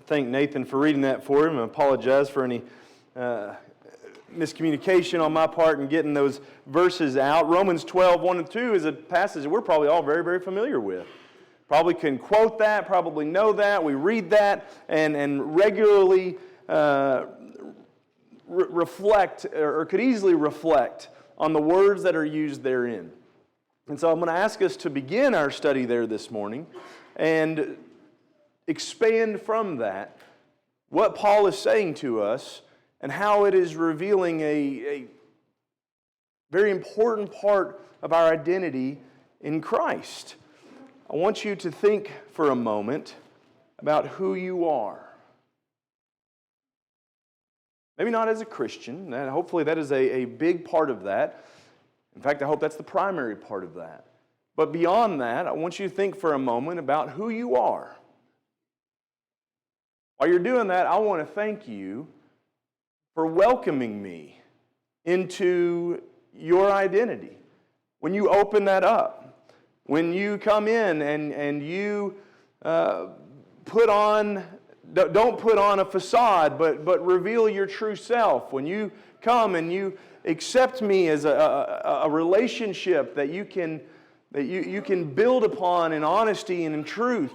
thank Nathan for reading that for him. I apologize for any miscommunication on my part in getting those verses out. Romans 12, 1 and 2 is a passage that we're probably all very, very familiar with. Probably can quote that, probably know that. We read that and regularly reflect, or could easily reflect on the words that are used therein. And so I'm going to ask us to begin our study there this morning and expand from that what Paul is saying to us and how it is revealing a very important part of our identity in Christ. I want you to think for a moment about who you are. Maybe not as a Christian, and hopefully that is a big part of that. In fact, I hope that's the primary part of that. But beyond that, I want you to think for a moment about who you are. While you're doing that, I want to thank you for welcoming me into your identity. When you open that up, when you come in and you put on, don't put on a facade, but reveal your true self. When you come and you accept me as a relationship that you can build upon in honesty and in truth,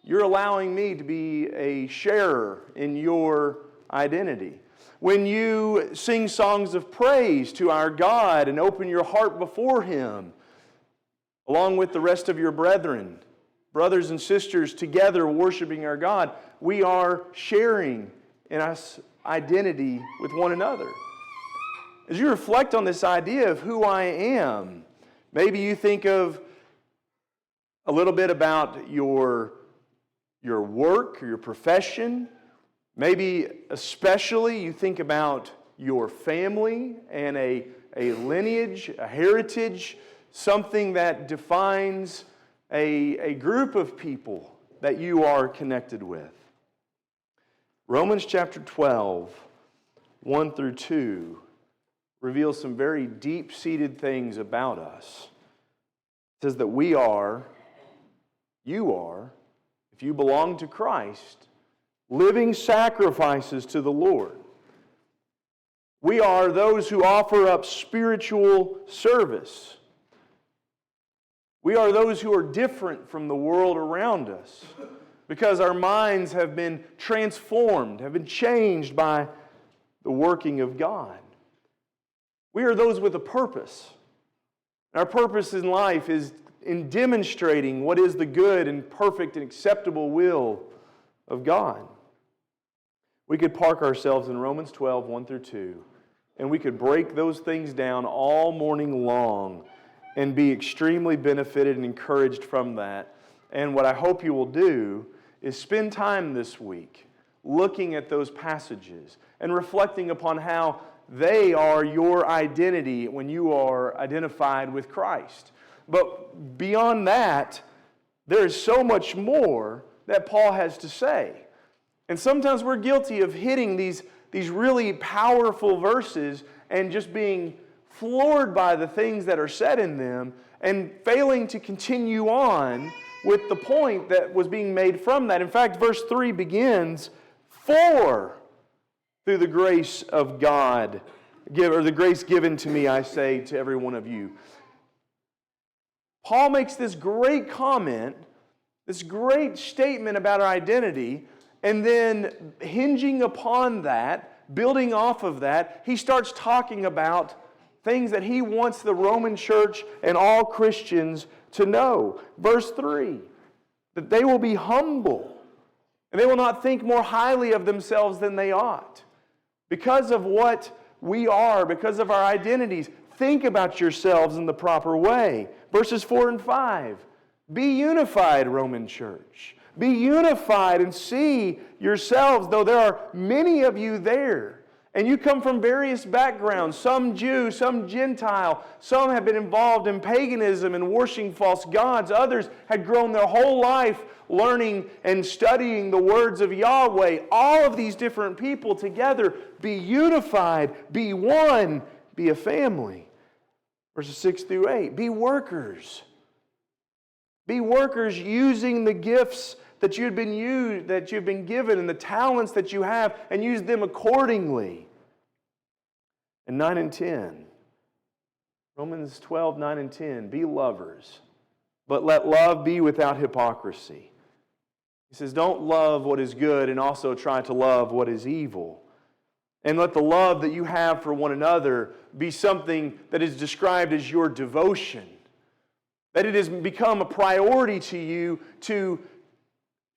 you're allowing me to be a sharer in your identity. When you sing songs of praise to our God and open your heart before Him, along with the rest of your brethren, brothers and sisters together worshiping our God, we are sharing in our identity with one another. As you reflect on this idea of who I am, maybe you think of a little bit about your work, or your profession. Maybe especially you think about your family and a lineage, a heritage, something that defines a group of people that you are connected with. Romans chapter 12, 1 through 2, reveals some very deep-seated things about us. It says that you are, if you belong to Christ, living sacrifices to the Lord. We are those who offer up spiritual service. We are those who are different from the world around us because our minds have been transformed, have been changed by the working of God. We are those with a purpose. Our purpose in life is in demonstrating what is the good and perfect and acceptable will of God. We could park ourselves in Romans 12, 1 through 2, and we could break those things down all morning long and be extremely benefited and encouraged from that. And what I hope you will do is spend time this week looking at those passages and reflecting upon how they are your identity when you are identified with Christ. But beyond that, there is so much more that Paul has to say. And sometimes we're guilty of hitting these really powerful verses and just being floored by the things that are said in them and failing to continue on with the point that was being made from that. In fact, verse 3 begins, "For through the grace of God, or the grace given to me, I say to every one of you." Paul makes this great comment, this great statement about our identity, and then hinging upon that, building off of that, he starts talking about things that he wants the Roman church and all Christians to know. Verse 3, that they will be humble, and they will not think more highly of themselves than they ought. Because of what we are, because of our identities, think about yourselves in the proper way. Verses 4 and 5, be unified, Roman church. Be unified and see yourselves, though there are many of you there. And you come from various backgrounds, some Jew, some Gentile. Some have been involved in paganism and worshiping false gods. Others had grown their whole life learning and studying the words of Yahweh. All of these different people together, be unified, be one, be a family. Verses 6 through 8, be workers. Be workers using the gifts that you've been given and the talents that you have, and use them accordingly. And 9 and 10. Romans 12, 9 and 10. Be lovers, but let love be without hypocrisy. He says, don't love what is good and also try to love what is evil. And let the love that you have for one another be something that is described as your devotion. That it has become a priority to you to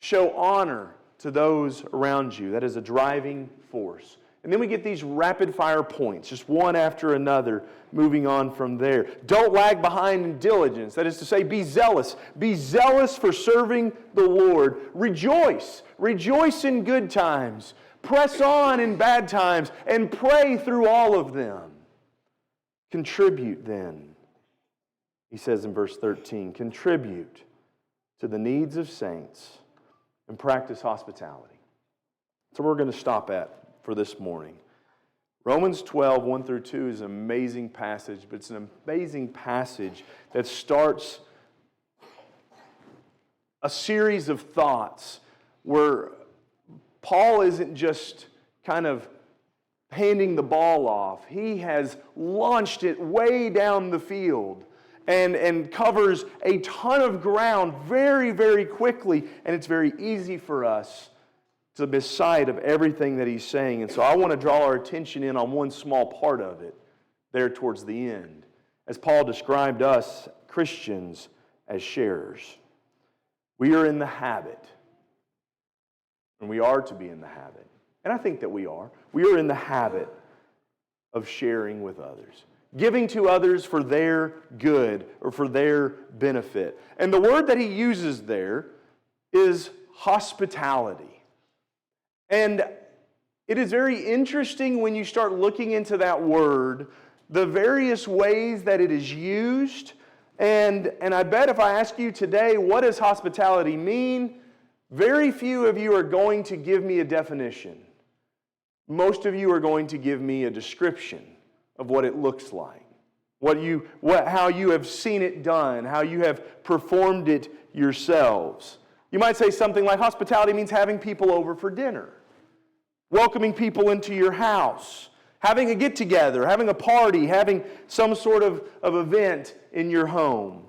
show honor to those around you. That is a driving force. And then we get these rapid fire points, just one after another, moving on from there. Don't lag behind in diligence. That is to say, be zealous. Be zealous for serving the Lord. Rejoice. Rejoice in good times. Press on in bad times, and pray through all of them. Contribute then. He says in verse 13, contribute to the needs of saints and practice hospitality. So we're going to stop at for this morning. Romans 12, 1 through 2 is an amazing passage, but it's an amazing passage that starts a series of thoughts where Paul isn't just kind of handing the ball off. He has launched it way down the field and covers a ton of ground very, very quickly, and it's very easy for us to miss sight of everything that he's saying. And so I want to draw our attention in on one small part of it there towards the end, as Paul described us Christians as sharers. We are in the habit, and we are to be in the habit, and I think that we are in the habit of sharing with others, giving to others for their good or for their benefit. And the word that he uses there is hospitality. And it is very interesting when you start looking into that word, the various ways that it is used. And I bet if I ask you today, what does hospitality mean? Very few of you are going to give me a definition. Most of you are going to give me a description of what it looks like, how you have seen it done, how you have performed it yourselves. You might say something like hospitality means having people over for dinner, welcoming people into your house, having a get-together, having a party, having some sort of event in your home.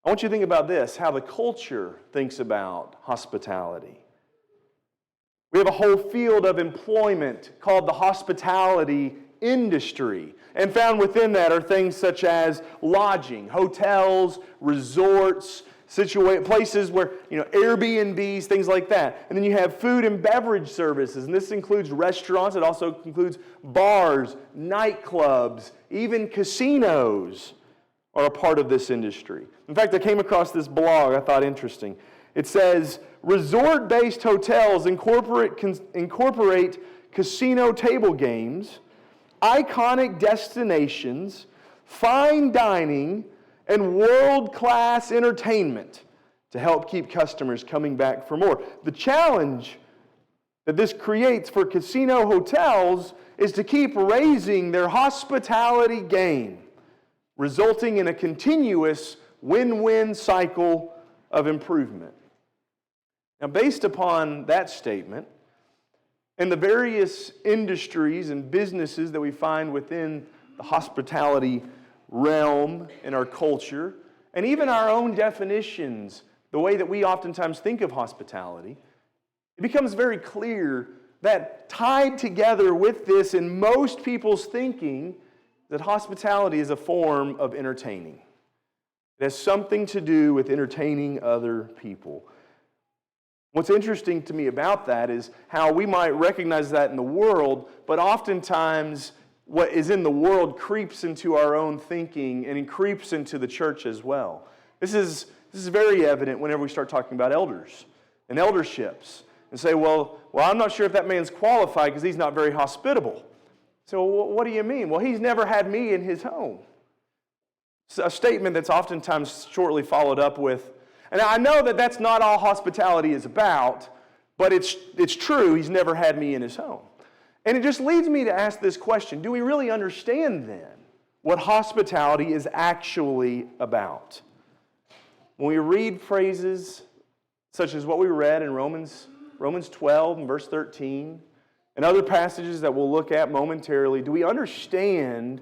I want you to think about this, how the culture thinks about hospitality. We have a whole field of employment called the hospitality industry. And found within that are things such as lodging, hotels, resorts, places where, Airbnbs, things like that. And then you have food and beverage services, and this includes restaurants. It also includes bars, nightclubs, even casinos are a part of this industry. In fact, I came across this blog I thought interesting. It says, resort-based hotels incorporate casino table games, iconic destinations, fine dining, and world-class entertainment to help keep customers coming back for more. The challenge that this creates for casino hotels is to keep raising their hospitality game, resulting in a continuous win-win cycle of improvement. Now, based upon that statement, and the various industries and businesses that we find within the hospitality realm in our culture, and even our own definitions, the way that we oftentimes think of hospitality, it becomes very clear that tied together with this in most people's thinking, that hospitality is a form of entertaining. It has something to do with entertaining other people. What's interesting to me about that is how we might recognize that in the world, but oftentimes what is in the world creeps into our own thinking and it creeps into the church as well. This is very evident whenever we start talking about elders and elderships and say, well, I'm not sure if that man's qualified because he's not very hospitable. So what do you mean? Well, he's never had me in his home. It's a statement that's oftentimes shortly followed up with, and I know that that's not all hospitality is about, but it's true, he's never had me in his home. And it just leads me to ask this question, do we really understand then what hospitality is actually about? When we read phrases such as what we read in Romans 12 and verse 13, and other passages that we'll look at momentarily, do we understand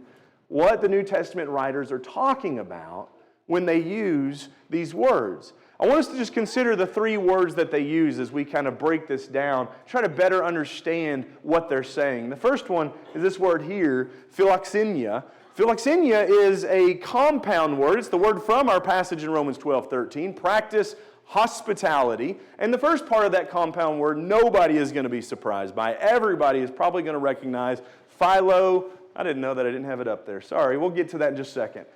what the New Testament writers are talking about when they use these words? I want us to just consider the three words that they use as we kind of break this down, try to better understand what they're saying. The first one is this word here, philoxenia. Philoxenia is a compound word. It's the word from our passage in Romans 12:13. Practice hospitality. And the first part of that compound word, nobody is going to be surprised by. Everybody is probably going to recognize philo. I didn't know that I didn't have it up there. Sorry, we'll get to that in just a second.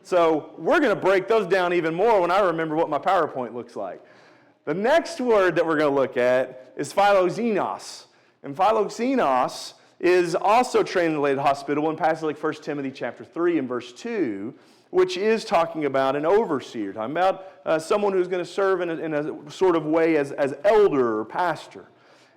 So we're going to break those down even more when I remember what my PowerPoint looks like. The next word that we're going to look at is philoxenos. And philoxenos is also translated hospitable in passages like 1 Timothy chapter 3 and verse 2, which is talking about an overseer, talking about someone who's going to serve in a sort of way as elder or pastor.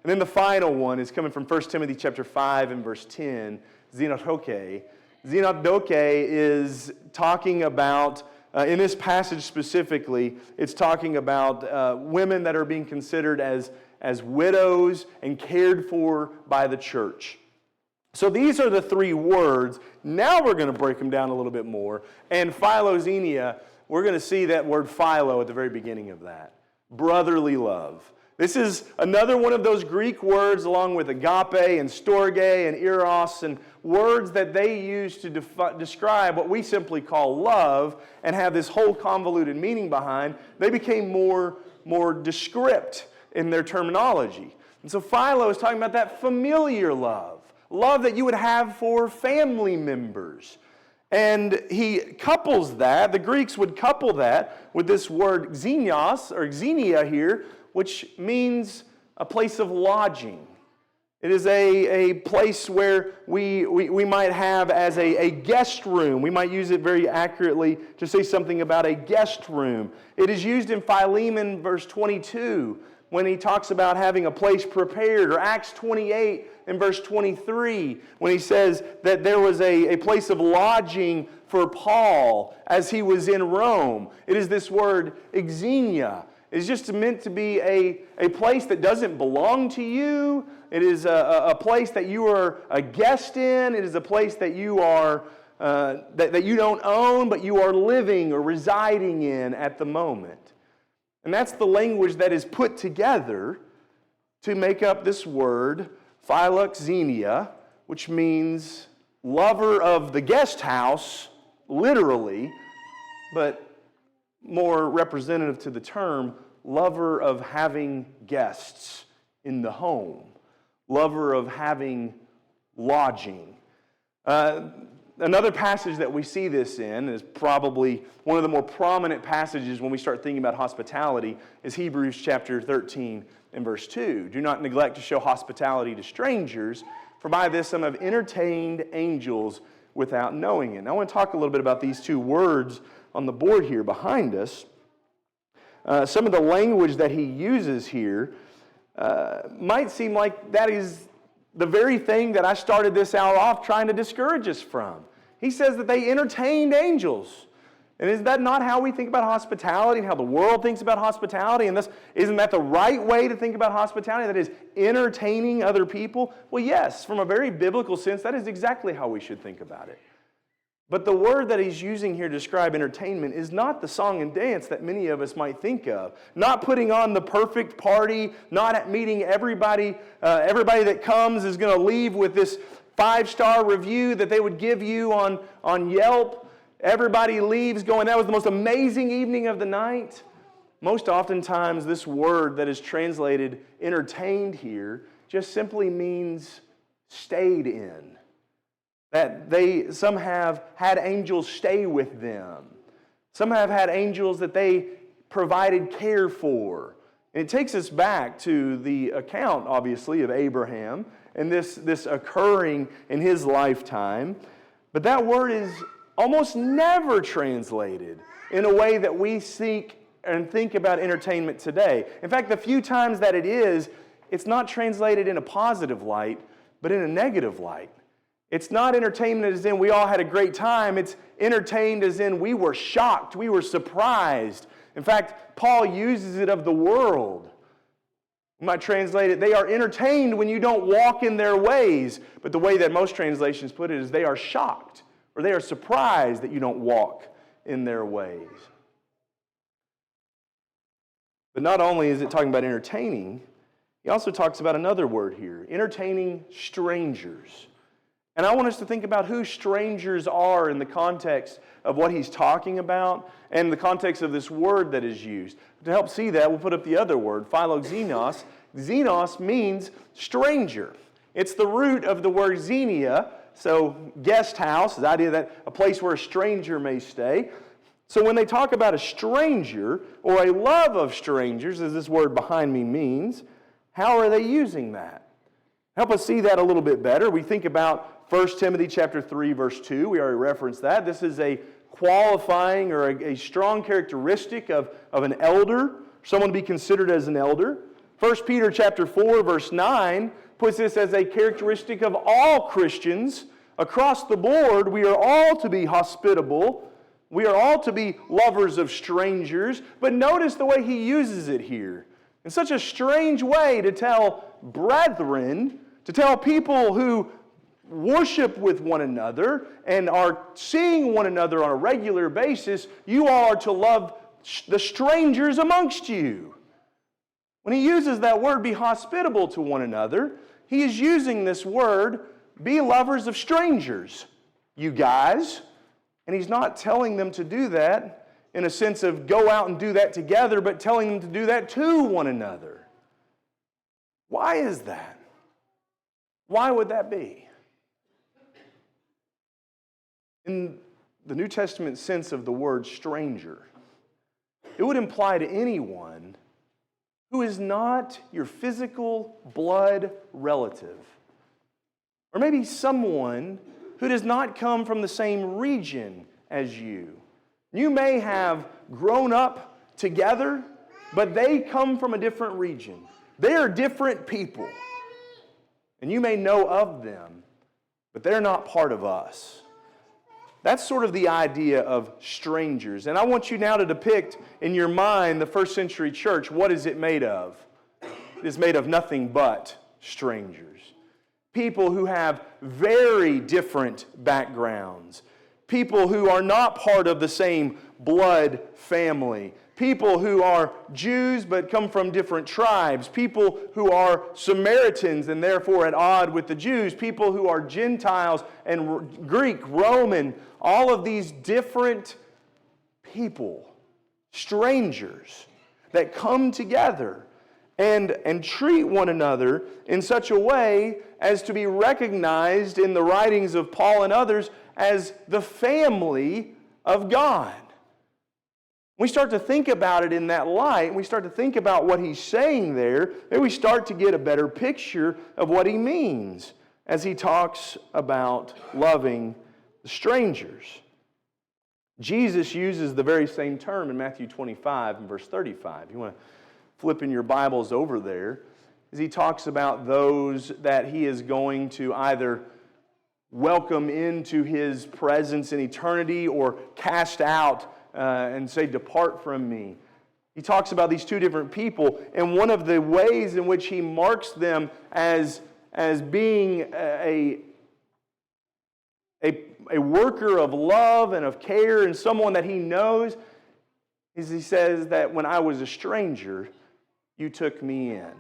And then the final one is coming from 1 Timothy chapter 5 and verse 10, xenodoke. Xenodoke is talking about, in this passage specifically, it's talking about women that are being considered as widows and cared for by the church. So these are the three words. Now we're going to break them down a little bit more. And philoxenia, we're going to see that word philo at the very beginning of that. Brotherly love. This is another one of those Greek words along with agape and storge and eros and words that they use to describe what we simply call love and have this whole convoluted meaning behind. They became more descript in their terminology. And so philo is talking about that familiar love. Love that you would have for family members. And he couples that, the Greeks would couple that with this word xenios, or xenia here, which means a place of lodging. It is a place where we might have as a guest room. We might use it very accurately to say something about a guest room. It is used in Philemon verse 22 when he talks about having a place prepared, or Acts 28 in verse 23 when he says that there was a place of lodging for Paul as he was in Rome. It is this word xenia. It's just meant to be a place that doesn't belong to you. It is a place that you are a guest in. It is a place that you are that you don't own, but you are living or residing in at the moment. And that's the language that is put together to make up this word, philoxenia, which means lover of the guest house, literally, but more representative to the term, lover of having guests in the home, lover of having lodging. Another passage that we see this in is probably one of the more prominent passages when we start thinking about hospitality is Hebrews chapter 13 and verse 2. Do not neglect to show hospitality to strangers, for by this some have entertained angels without knowing it. Now I want to talk a little bit about these two words on the board here behind us. Some of the language that he uses here might seem like that is the very thing that I started this out off trying to discourage us from. He says that they entertained angels. And is that not how we think about hospitality and how the world thinks about hospitality? And isn't that the right way to think about hospitality? That is entertaining other people? Well, yes, from a very biblical sense, that is exactly how we should think about it. But the word that he's using here to describe entertainment is not the song and dance that many of us might think of. Not putting on the perfect party, not meeting everybody. Everybody that comes is going to leave with this 5-star review that they would give you on Yelp. Everybody leaves going, that was the most amazing evening of the night. Most oftentimes, this word that is translated entertained here just simply means stayed in. That some have had angels stay with them. Some have had angels that they provided care for. And it takes us back to the account, obviously, of Abraham and this occurring in his lifetime. But that word is almost never translated in a way that we seek and think about entertainment today. In fact, the few times that it is, it's not translated in a positive light, but in a negative light. It's not entertainment as in we all had a great time. It's entertained as in we were shocked, we were surprised. In fact, Paul uses it of the world. We might translate it, they are entertained when you don't walk in their ways. But the way that most translations put it is they are shocked or they are surprised that you don't walk in their ways. But not only is it talking about entertaining, he also talks about another word here, entertaining strangers. And I want us to think about who strangers are in the context of what he's talking about and the context of this word that is used. To help see that, we'll put up the other word, philoxenos. Xenos means stranger. It's the root of the word xenia, so guest house, the idea that a place where a stranger may stay. So when they talk about a stranger or a love of strangers, as this word behind me means, how are they using that? Help us see that a little bit better. We think about 1 Timothy chapter 3, verse 2. We already referenced that. This is a qualifying or a strong characteristic of an elder, someone to be considered as an elder. 1 Peter chapter 4, verse 9 puts this as a characteristic of all Christians. Across the board, we are all to be hospitable. We are all to be lovers of strangers. But notice the way he uses it here. In such a strange way to tell brethren, to tell people who worship with one another and are seeing one another on a regular basis, you all are to love the strangers amongst you. When he uses that word, be hospitable to one another, he is using this word, be lovers of strangers, you guys. And he's not telling them to do that in a sense of go out and do that together, but telling them to do that to one another. Why is that? Why would that be? In the New Testament sense of the word stranger, it would imply to anyone who is not your physical blood relative, or maybe someone who does not come from the same region as you. You may have grown up together, but they come from a different region. They are different people. And you may know of them, but they're not part of us. That's sort of the idea of strangers. And I want you now to depict in your mind the first century church. What is it made of? It is made of nothing but strangers. People who have very different backgrounds. People who are not part of the same blood family. People who are Jews but come from different tribes. People who are Samaritans and therefore at odds with the Jews. People who are Gentiles and Greek, Roman. All of these different people, strangers, that come together and treat one another in such a way as to be recognized in the writings of Paul and others as the family of God. We start to think about it in that light, and we start to think about what he's saying there, and we start to get a better picture of what he means as he talks about loving the strangers. Jesus uses the very same term in Matthew 25 and verse 35. You want to flip in your Bibles over there, as he talks about those that he is going to either welcome into his presence in eternity or cast out and say, depart from me. He talks about these two different people, and one of the ways in which he marks them as being a worker of love and of care and someone that he knows is he says that when I was a stranger, you took me in.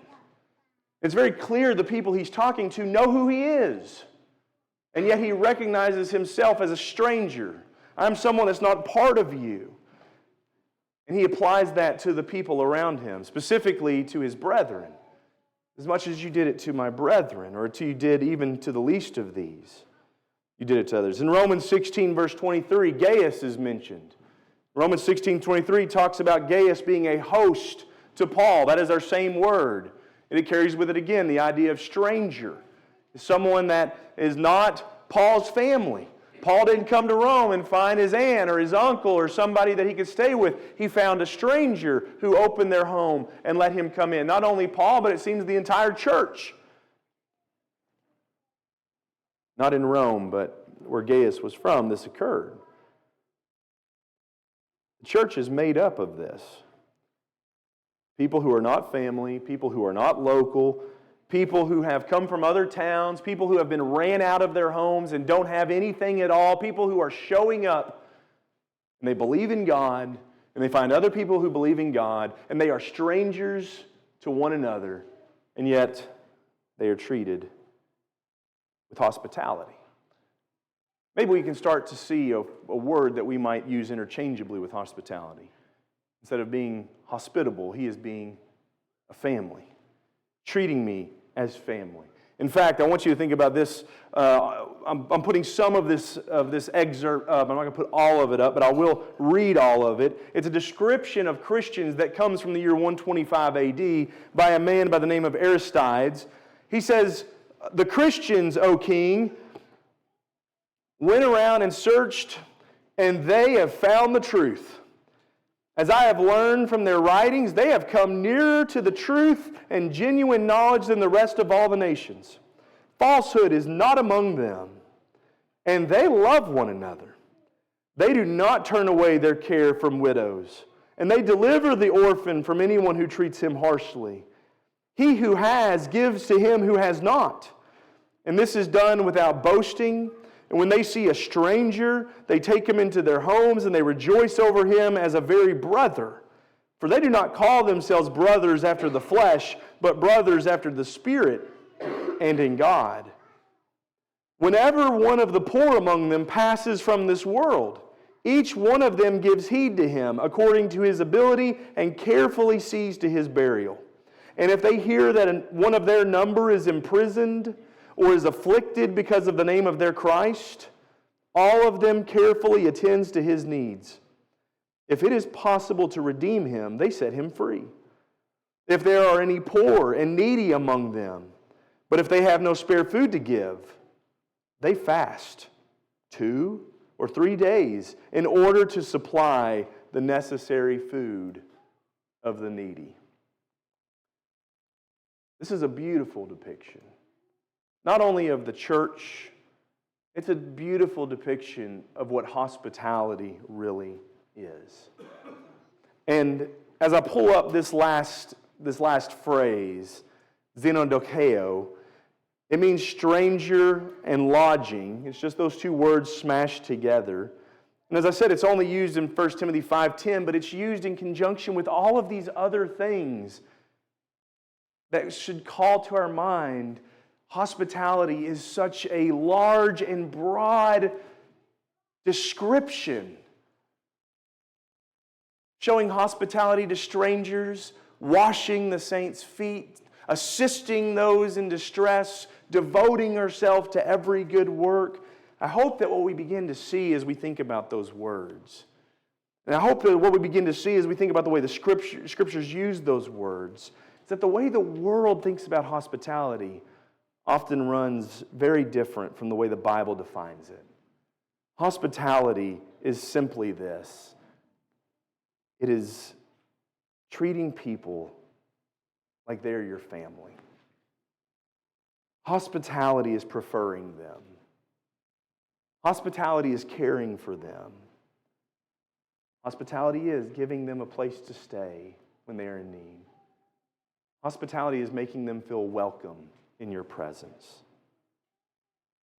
It's very clear the people he's talking to know who he is, and yet he recognizes himself as a stranger. I'm someone that's not part of you. And he applies that to the people around him, specifically to his brethren. As much as you did it to my brethren, or you did even to the least of these, you did it to others. In Romans 16, verse 23, Gaius is mentioned. Romans 16:23 talks about Gaius being a host to Paul. That is our same word. And it carries with it again the idea of stranger. Someone that is not Paul's family. Paul didn't come to Rome and find his aunt or his uncle or somebody that he could stay with. He found a stranger who opened their home and let him come in. Not only Paul, but it seems the entire church. Not in Rome, but where Gaius was from, this occurred. The church is made up of this. People who are not family, people who are not local, people who have come from other towns, people who have been ran out of their homes and don't have anything at all, people who are showing up and they believe in God and they find other people who believe in God and they are strangers to one another, and yet they are treated with hospitality. Maybe we can start to see a word that we might use interchangeably with hospitality. Instead of being hospitable, he is being a family, treating me as family. In fact, I want you to think about this. I'm putting some of this excerpt up. I'm not going to put all of it up, but I will read all of it. It's a description of Christians that comes from the year 125 AD by a man by the name of Aristides. He says, "The Christians, O king, went around and searched, and they have found the truth. As I have learned from their writings, they have come nearer to the truth and genuine knowledge than the rest of all the nations. Falsehood is not among them, and they love one another. They do not turn away their care from widows, and they deliver the orphan from anyone who treats him harshly. He who has gives to him who has not, and this is done without boasting. And when they see a stranger, they take him into their homes, and they rejoice over him as a very brother. For they do not call themselves brothers after the flesh, but brothers after the Spirit and in God. Whenever one of the poor among them passes from this world, each one of them gives heed to him according to his ability and carefully sees to his burial. And if they hear that one of their number is imprisoned or is afflicted because of the name of their Christ, all of them carefully attends to his needs. If it is possible to redeem him, they set him free. If there are any poor and needy among them, but if they have no spare food to give, they fast 2 or 3 days in order to supply the necessary food of the needy." This is a beautiful depiction. Not only of the church, it's a beautiful depiction of what hospitality really is. And as I pull up this last phrase, xenodokeo, it means stranger and lodging. It's just those two words smashed together. And as I said, it's only used in 1 Timothy 5:10, but it's used in conjunction with all of these other things that should call to our mind. Hospitality is such a large and broad description, showing hospitality to strangers, washing the saints' feet, assisting those in distress, devoting ourselves to every good work. I hope that what we begin to see as we think about those words, and I hope that what we begin to see as we think about the way the Scriptures use those words, is that the way the world thinks about hospitality often runs very different from the way the Bible defines it. Hospitality is simply this. It is treating people like they're your family. Hospitality is preferring them. Hospitality is caring for them. Hospitality is giving them a place to stay when they are in need. Hospitality is making them feel welcome in your presence.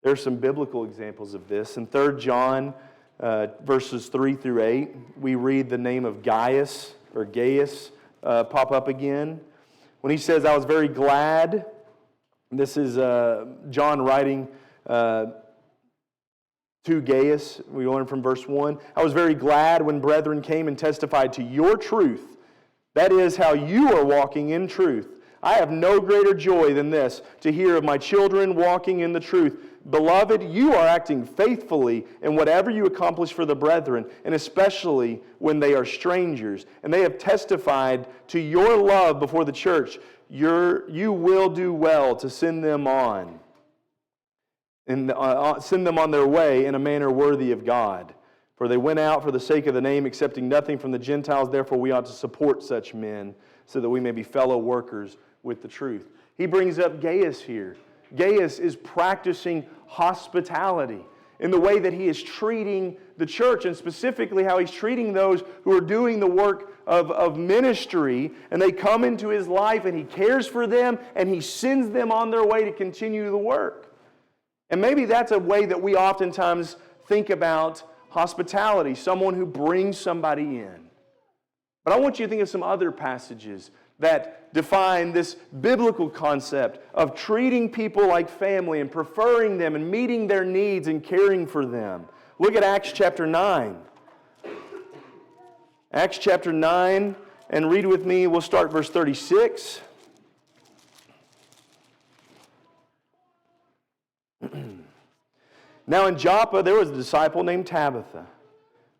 There are some biblical examples of this. In 3 John verses 3 through 8, we read the name of Gaius pop up again. When he says, "I was very glad," this is John writing to Gaius. We learn from verse 1. "I was very glad when brethren came and testified to your truth. That is how you are walking in truth. I have no greater joy than this, to hear of my children walking in the truth. Beloved, you are acting faithfully in whatever you accomplish for the brethren, and especially when they are strangers. And they have testified to your love before the church. You will do well to send them on, and send them on their way in a manner worthy of God. For they went out for the sake of the name, accepting nothing from the Gentiles. Therefore we ought to support such men, so that we may be fellow workers with the truth." He brings up Gaius here. Gaius is practicing hospitality. in the way that He is treating the church, and specifically how He's treating those who are doing the work of ministry, and they come into His life and He cares for them and He sends them on their way to continue the work. And maybe that's a way that we oftentimes think about hospitality, someone who brings somebody in. But I want you to think of some other passages that define this biblical concept of treating people like family and preferring them and meeting their needs and caring for them. Look at Acts chapter 9. Acts chapter 9, and read with me. We'll start verse 36. Now in Joppa there was a disciple named Tabitha,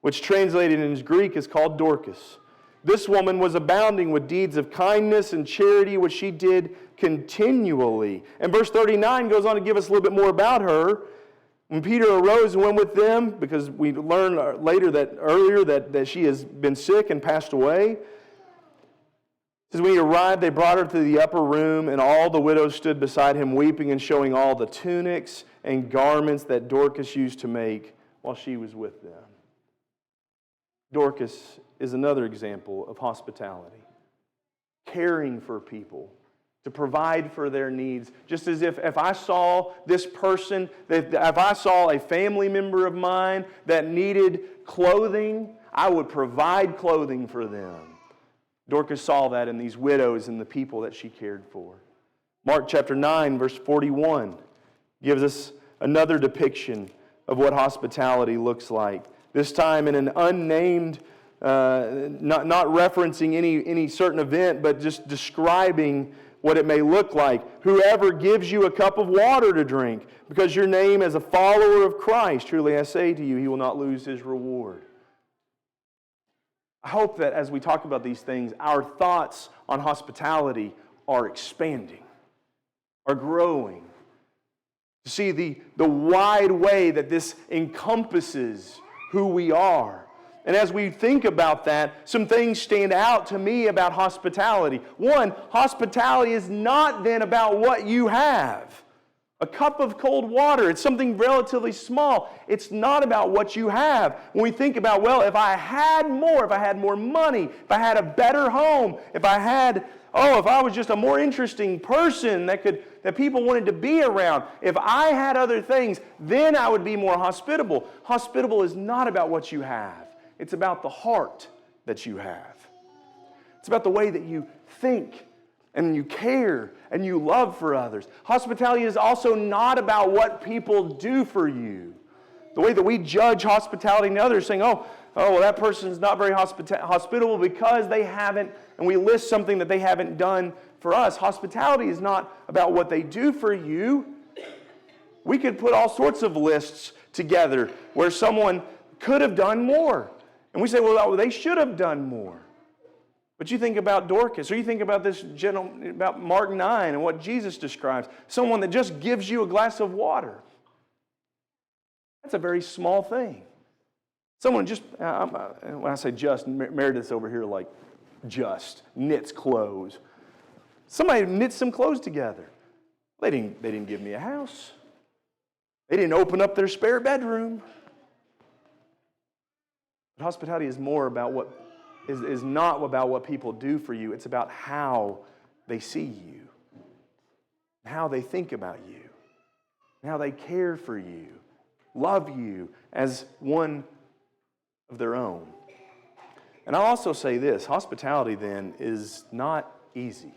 which translated in Greek is called Dorcas. This woman was abounding with deeds of kindness and charity, which she did continually. And verse 39 goes on to give us a little bit more about her. When Peter arose and went with them, because we learned earlier that she has been sick and passed away. It says, when he arrived, they brought her to the upper room, and all the widows stood beside him, weeping and showing all the tunics and garments that Dorcas used to make while she was with them. Dorcas is another example of hospitality. Caring for people, to provide for their needs. Just as if I saw this person, if I saw a family member of mine that needed clothing, I would provide clothing for them. Dorcas saw that in these widows and the people that she cared for. Mark chapter 9, verse 41 gives us another depiction of what hospitality looks like. This time in an unnamed, not referencing any certain event, but just describing what it may look like. Whoever gives you a cup of water to drink, because your name as a follower of Christ, truly I say to you, he will not lose his reward. I hope that as we talk about these things, our thoughts on hospitality are expanding, are growing. To see the wide way that this encompasses who we are. And as we think about that, some things stand out to me about hospitality. One, hospitality is not then about what you have. A cup of cold water, it's something relatively small. It's not about what you have. When we think about, well, if I had more money, if I had a better home, if I was just a more interesting person that people wanted to be around, if I had other things, then I would be more hospitable. Hospitable is not about what you have. It's about the heart that you have. It's about the way that you think and you care and you love for others. Hospitality is also not about what people do for you. The way that we judge hospitality in others, saying, well, that person's not very hospitable because they haven't, and we list something that they haven't done for us. Hospitality is not about what they do for you. We could put all sorts of lists together where someone could have done more. And we say, well, they should have done more. But you think about Dorcas, or you think about this gentleman, about Mark 9 and what Jesus describes. Someone that just gives you a glass of water. That's a very small thing. Someone just, when I say just, Meredith's over here like just, knits clothes. Somebody knits some clothes together. They didn't give me a house. They didn't open up their spare bedroom. But hospitality is more about is not about what people do for you. It's about how they see you, how they think about you, how they care for you, love you as one of their own. And I'll also say this, hospitality then is not easy.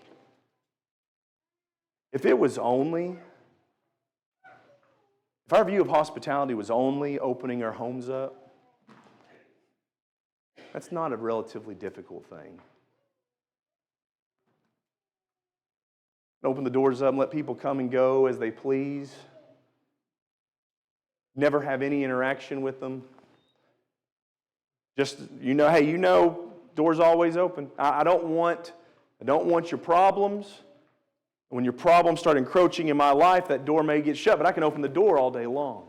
If our view of hospitality was only opening our homes up, that's not a relatively difficult thing. Open the doors up and let people come and go as they please. Never have any interaction with them. Just, doors always open. I don't want your problems. When your problems start encroaching in my life, that door may get shut, but I can open the door all day long.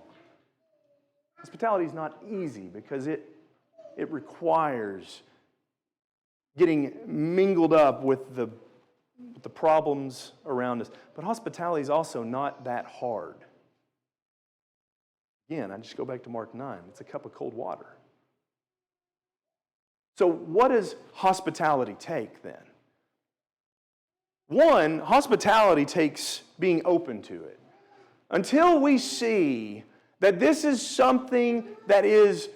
Hospitality is not easy because it requires getting mingled up with the problems around us. But hospitality is also not that hard. Again, I just go back to Mark 9. It's a cup of cold water. So what does hospitality take then? One, hospitality takes being open to it. Until we see that this is something that is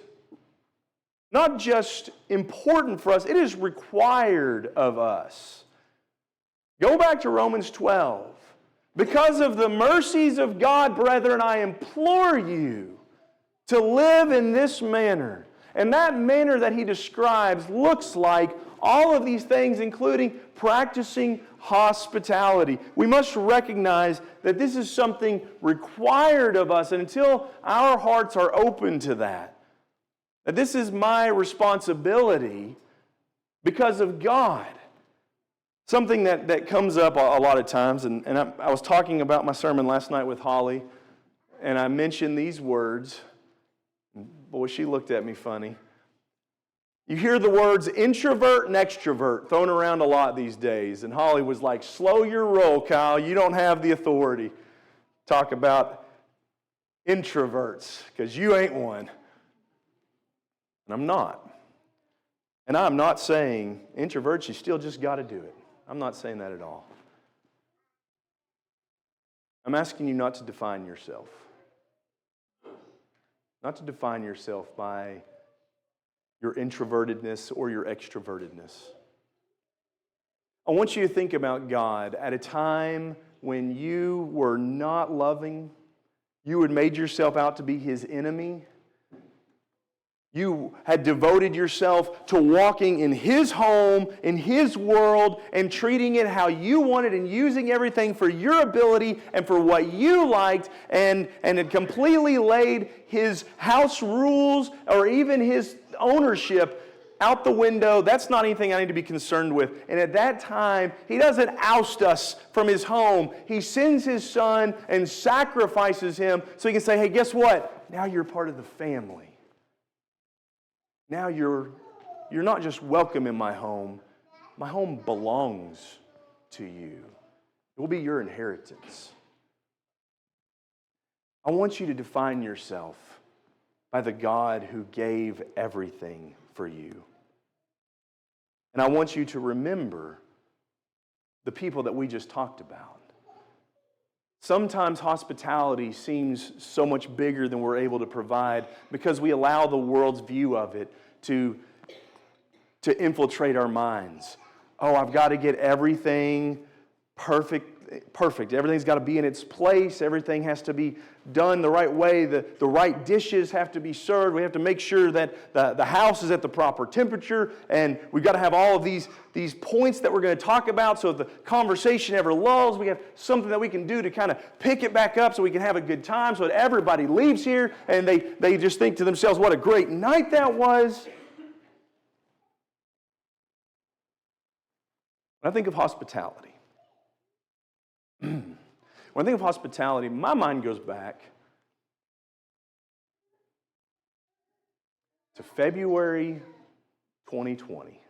not just important for us, it is required of us. Go back to Romans 12. Because of the mercies of God, brethren, I implore you to live in this manner. And that manner that he describes looks like all of these things, including practicing hospitality. We must recognize that this is something required of us, and until our hearts are open to that this is my responsibility because of God. Something that comes up a lot of times, and I was talking about my sermon last night with Holly, and I mentioned these words. Boy, she looked at me funny. You hear the words introvert and extrovert thrown around a lot these days, and Holly was like, slow your roll, Kyle, you don't have the authority. Talk about introverts, because you ain't one. And I'm not. And I'm not saying introverts, you still just got to do it. I'm not saying that at all. I'm asking you not to define yourself. Not to define yourself by your introvertedness or your extrovertedness. I want you to think about God at a time when you were not loving, you had made yourself out to be His enemy. You had devoted yourself to walking in His home, in His world, and treating it how you wanted and using everything for your ability and for what you liked, and had completely laid His house rules or even His ownership out the window. That's not anything I need to be concerned with. And at that time, He doesn't oust us from His home. He sends His Son and sacrifices Him so He can say, hey, guess what? Now you're part of the family. Now you're not just welcome in my home. My home belongs to you. It will be your inheritance. I want you to define yourself by the God who gave everything for you. And I want you to remember the people that we just talked about. Sometimes hospitality seems so much bigger than we're able to provide because we allow the world's view of it to infiltrate our minds. Oh, I've got to get everything perfect. Everything's got to be in its place. Everything has to be done the right way. The right dishes have to be served. We have to make sure that the house is at the proper temperature. And we've got to have all of these points that we're going to talk about so if the conversation ever lulls, we have something that we can do to kind of pick it back up so we can have a good time so that everybody leaves here and they just think to themselves, what a great night that was. When I think of hospitality, when I think of hospitality, my mind goes back to February 2020.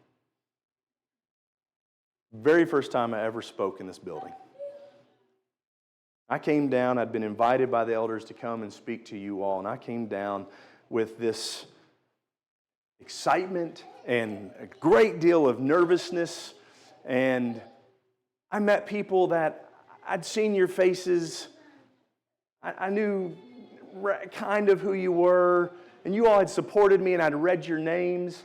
Very first time I ever spoke in this building. I came down, I'd been invited by the elders to come and speak to you all, and I came down with this excitement and a great deal of nervousness, and I met people that I'd seen your faces. I knew kind of who you were, and you all had supported me, and I'd read your names.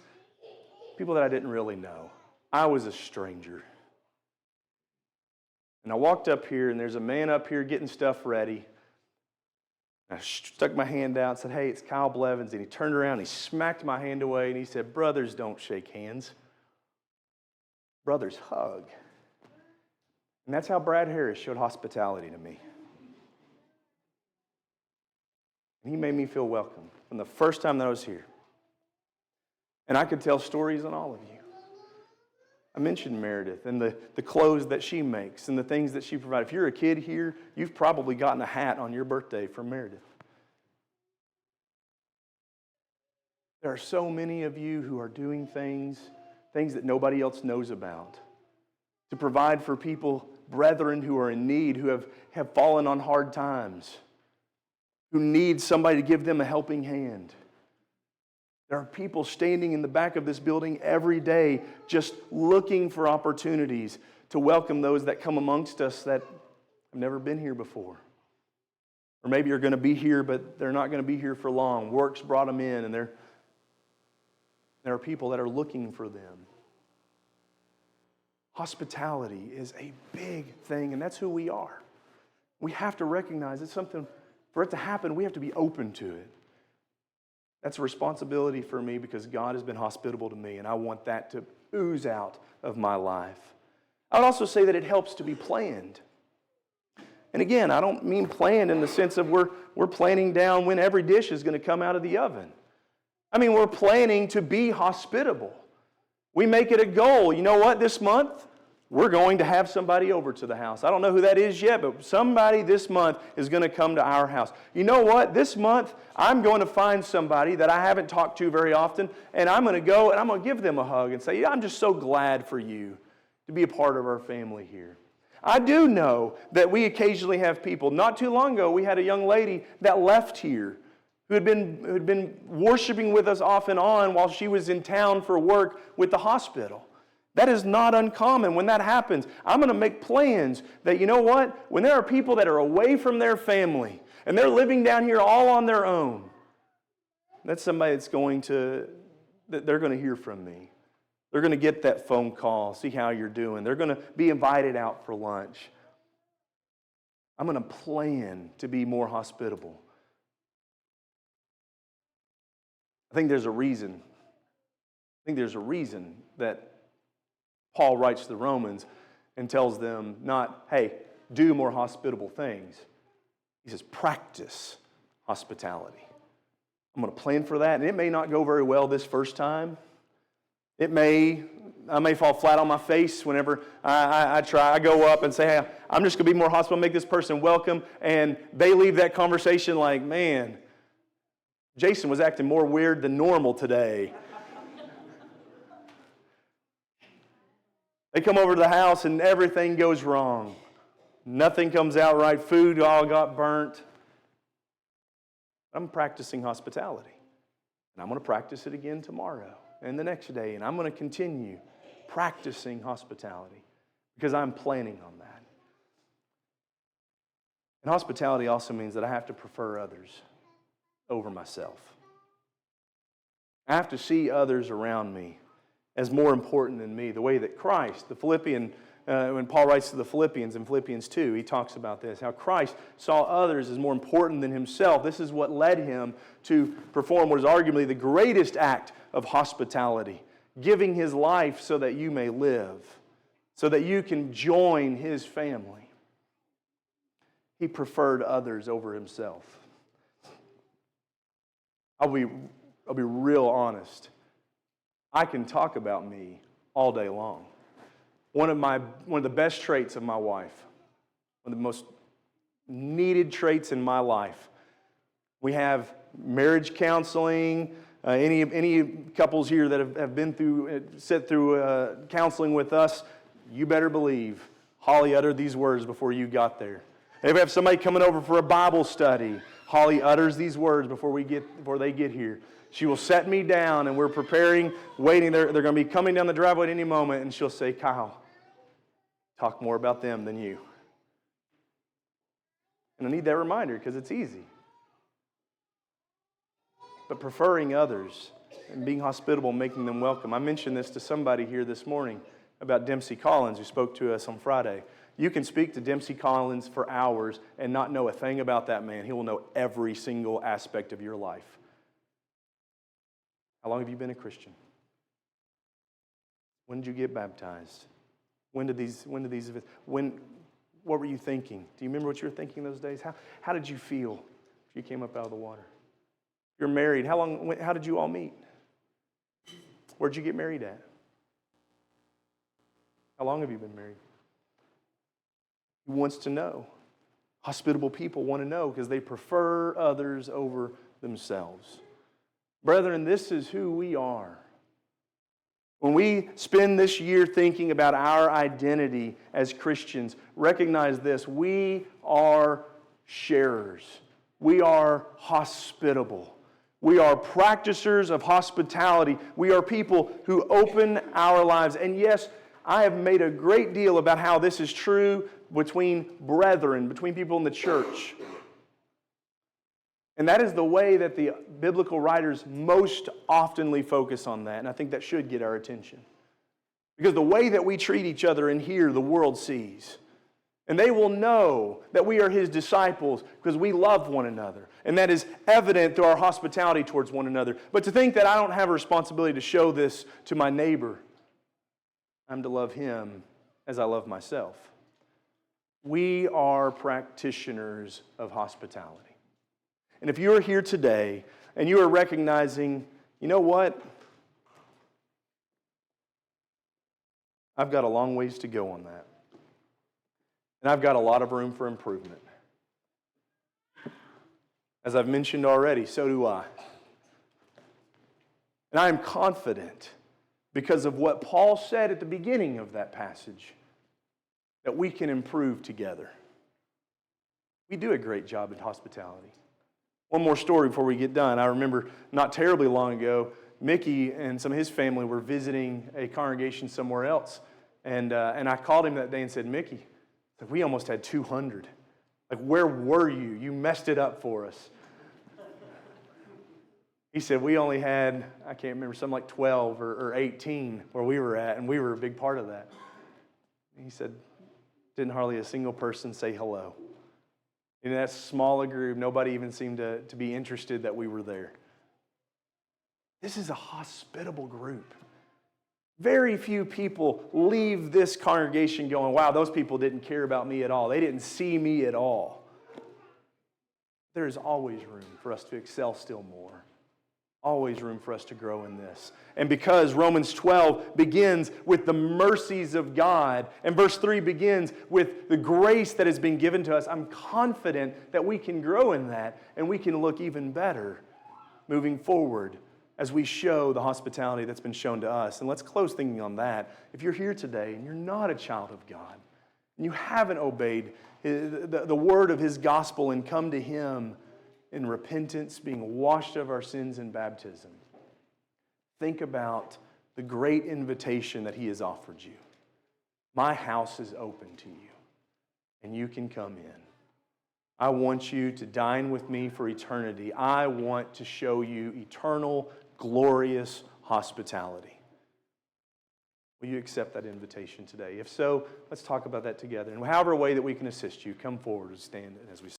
People that I didn't really know. I was a stranger. And I walked up here, and there's a man up here getting stuff ready. I stuck my hand out and said, hey, it's Kyle Blevins. And he turned around, and he smacked my hand away, and he said, brothers don't shake hands. Brothers hug. And that's how Brad Harris showed hospitality to me. And he made me feel welcome from the first time that I was here. And I could tell stories on all of you. I mentioned Meredith and the clothes that she makes and the things that she provides. If you're a kid here, you've probably gotten a hat on your birthday from Meredith. There are so many of you who are doing things that nobody else knows about, to provide for people, brethren who are in need, who have fallen on hard times. who need somebody to give them a helping hand. There are people standing in the back of this building every day just looking for opportunities to welcome those that come amongst us that have never been here before. Or maybe you're going to be here, but they're not going to be here for long. Work's brought them in, and there are people that are looking for them. Hospitality is a big thing, and that's who we are. We have to recognize it's something, for it to happen, we have to be open to it. That's a responsibility for me because God has been hospitable to me, and I want that to ooze out of my life. I would also say that it helps to be planned. And again, I don't mean planned in the sense of we're planning down when every dish is going to come out of the oven. I mean, we're planning to be hospitable. We make it a goal. You know what? This month, we're going to have somebody over to the house. I don't know who that is yet, but somebody this month is going to come to our house. You know what? This month, I'm going to find somebody that I haven't talked to very often, and I'm going to go and I'm going to give them a hug and say, I'm just so glad for you to be a part of our family here. I do know that we occasionally have people. Not too long ago, we had a young lady that left here who had been worshiping with us off and on while she was in town for work with the hospital. That is not uncommon. When that happens, I'm going to make plans that, you know what? When there are people that are away from their family and they're living down here all on their own, that's somebody that they're going to hear from me. They're going to get that phone call, see how you're doing. They're going to be invited out for lunch. I'm going to plan to be more hospitable. I think there's a reason that Paul writes to the Romans and tells them not, hey, do more hospitable things. He says, practice hospitality. I'm going to plan for that, and it may not go very well this first time. I may fall flat on my face whenever I try. I go up and say, hey, I'm just going to be more hospitable, make this person welcome, and they leave that conversation like, man, Jason was acting more weird than normal today. They come over to the house and everything goes wrong. Nothing comes out right. Food all got burnt. I'm practicing hospitality. And I'm going to practice it again tomorrow and the next day. And I'm going to continue practicing hospitality because I'm planning on that. And hospitality also means that I have to prefer others over myself. I have to see others around me as more important than me. The way that Christ, when Paul writes to the Philippians in Philippians 2, he talks about this, how Christ saw others as more important than himself. This is what led him to perform what is arguably the greatest act of hospitality, giving his life so that you may live, so that you can join his family. He preferred others over himself. I'll be real honest. I can talk about me all day long. One of the best traits of my wife, one of the most needed traits in my life. We have marriage counseling. Any couples here that have been through, sit through counseling with us, you better believe Holly uttered these words before you got there. If we have somebody coming over for a Bible study, Holly utters these words before they get here. She will set me down, and we're preparing, waiting. They're going to be coming down the driveway at any moment, and she'll say, Kyle, talk more about them than you. And I need that reminder because it's easy. But preferring others and being hospitable, making them welcome. I mentioned this to somebody here this morning about Dempsey Collins, who spoke to us on Friday. You can speak to Dempsey Collins for hours and not know a thing about that man. He will know every single aspect of your life. How long have you been a Christian? When did you get baptized? What were you thinking? Do you remember what you were thinking those days? How did you feel if you came up out of the water? You're married. How did you all meet? Where'd you get married at? How long have you been married? He wants to know. Hospitable people want to know because they prefer others over themselves. Brethren, this is who we are. When we spend this year thinking about our identity as Christians, recognize this: we are sharers. We are hospitable. We are practicers of hospitality. We are people who open our lives. And yes, I have made a great deal about how this is true between brethren, between people in the church. And that is the way that the biblical writers most oftenly focus on that. And I think that should get our attention. Because the way that we treat each other in here, the world sees. And they will know that we are His disciples because we love one another. And that is evident through our hospitality towards one another. But to think that I don't have a responsibility to show this to my neighbor, I'm to love him as I love myself. We are practitioners of hospitality. And if you are here today and you are recognizing, you know what? I've got a long ways to go on that. And I've got a lot of room for improvement. As I've mentioned already, so do I. And I am confident, because of what Paul said at the beginning of that passage, that we can improve together. We do a great job at hospitality. One more story before we get done. I remember not terribly long ago, Mickey and some of his family were visiting a congregation somewhere else. And I called him that day and said, Mickey, we almost had 200. Like, where were you? You messed it up for us. He said, we only had, I can't remember, something like 12 or 18 where we were at, and we were a big part of that. He said, didn't hardly a single person say hello. In that smaller group, nobody even seemed to be interested that we were there. This is a hospitable group. Very few people leave this congregation going, wow, those people didn't care about me at all. They didn't see me at all. There is always room for us to excel still more. Always room for us to grow in this. And because Romans 12 begins with the mercies of God, and verse 3 begins with the grace that has been given to us, I'm confident that we can grow in that, and we can look even better moving forward as we show the hospitality that's been shown to us. And let's close thinking on that. If you're here today and you're not a child of God, and you haven't obeyed the word of His gospel and come to Him in repentance, being washed of our sins in baptism, think about the great invitation that He has offered you. My house is open to you, and you can come in. I want you to dine with me for eternity. I want to show you eternal, glorious hospitality. Will you accept that invitation today? If so, let's talk about that together. And however way that we can assist you, come forward and stand as we sing.